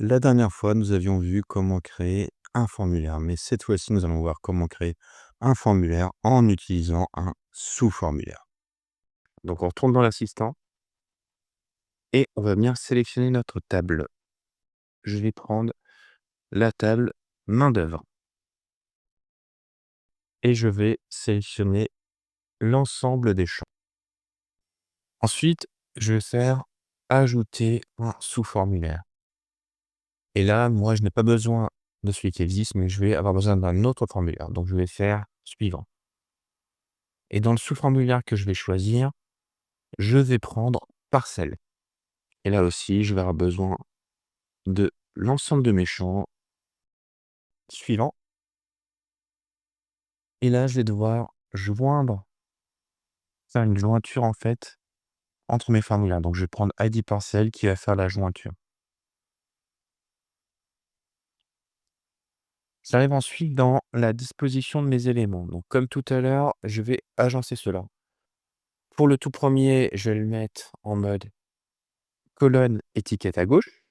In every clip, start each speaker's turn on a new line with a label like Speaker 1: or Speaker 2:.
Speaker 1: La dernière fois, nous avions vu comment créer un formulaire, mais cette fois-ci, nous allons voir comment créer un formulaire en utilisant un sous-formulaire. Donc, on retourne dans l'assistant et on va venir sélectionner notre table. Je vais prendre la table main-d'œuvre et je vais sélectionner l'ensemble des champs. Ensuite, je vais faire ajouter un sous-formulaire. Et là, moi, je n'ai pas besoin de celui qui existe, mais je vais avoir besoin d'un autre formulaire. Donc, je vais faire suivant. Et dans le sous-formulaire que je vais choisir, je vais prendre parcelle. Et là aussi, je vais avoir besoin de l'ensemble de mes champs. Suivant. Et là, je vais devoir faire une jointure en fait entre mes formulaires. Donc, je vais prendre ID parcelle qui va faire la jointure. J'arrive ensuite dans la disposition de mes éléments. Donc, comme tout à l'heure, je vais agencer cela. Pour le tout premier, je vais le mettre en mode colonne étiquette à gauche.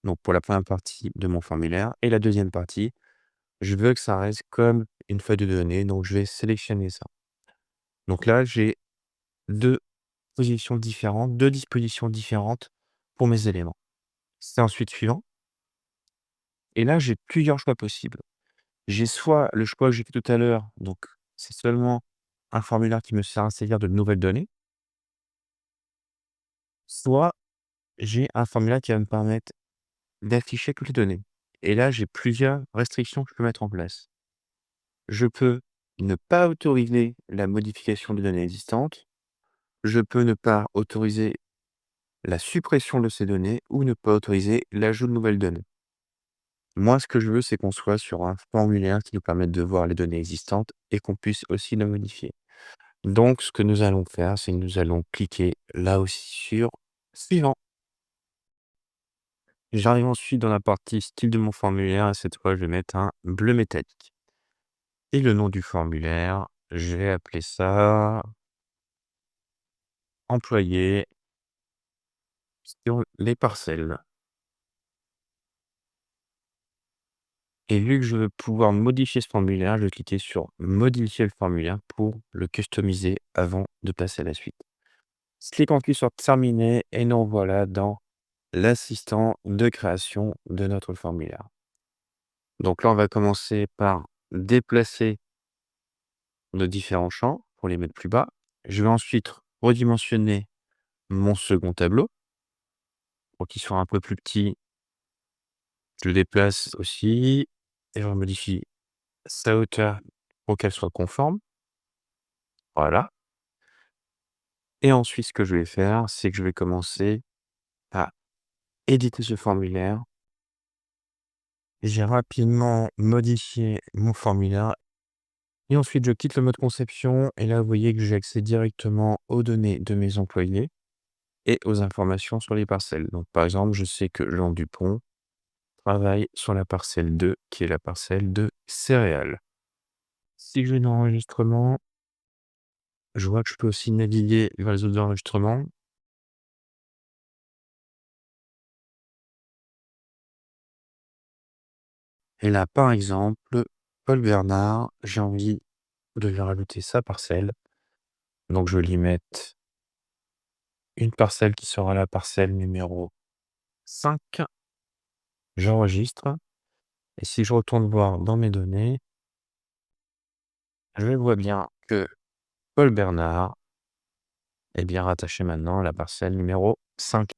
Speaker 1: Donc, pour la première partie de mon formulaire. Et la deuxième partie, je veux que ça reste comme une feuille de données. Donc, je vais sélectionner ça. Donc là, j'ai deux dispositions différentes pour mes éléments. C'est ensuite suivant. Et là, j'ai plusieurs choix possibles. J'ai soit le choix que j'ai fait tout à l'heure, donc c'est seulement un formulaire qui me sert à saisir de nouvelles données. Soit j'ai un formulaire qui va me permettre d'afficher toutes les données. Et là, j'ai plusieurs restrictions que je peux mettre en place. Je peux ne pas autoriser la modification des données existantes. Je peux ne pas autoriser la suppression de ces données ou ne pas autoriser l'ajout de nouvelles données. Moi, ce que je veux, c'est qu'on soit sur un formulaire qui nous permette de voir les données existantes et qu'on puisse aussi les modifier. Donc, ce que nous allons faire, c'est que nous allons cliquer là aussi sur suivant. J'arrive ensuite dans la partie style de mon formulaire et cette fois, je vais mettre un bleu métallique. Et le nom du formulaire, je vais appeler ça employé sur les parcelles. Et vu que je veux pouvoir modifier ce formulaire, je vais cliquer sur modifier le formulaire pour le customiser avant de passer à la suite. Clique ensuite sur terminer et nous voilà dans l'assistant de création de notre formulaire. Donc là, on va commencer par déplacer nos différents champs pour les mettre plus bas. Je vais ensuite redimensionner mon second tableau pour qu'il soit un peu plus petit. Je le déplace aussi et je modifie sa hauteur pour qu'elle soit conforme. Voilà. Et ensuite, ce que je vais faire, c'est que je vais commencer à éditer ce formulaire. J'ai rapidement modifié mon formulaire et ensuite je quitte le mode conception et là, vous voyez que j'ai accès directement aux données de mes employés et aux informations sur les parcelles. Donc, par exemple, je sais que Jean Dupont travaille sur la parcelle 2, qui est la parcelle de céréales. Si je vais dans l'enregistrement, je vois que je peux aussi naviguer vers les autres enregistrements. Et là, par exemple, Paul Bernard, j'ai envie de lui rajouter sa parcelle. Donc, je vais lui mettre une parcelle qui sera la parcelle numéro 5. J'enregistre. Et si je retourne voir dans mes données, je vois bien que Paul Bernard est bien rattaché maintenant à la parcelle numéro 5.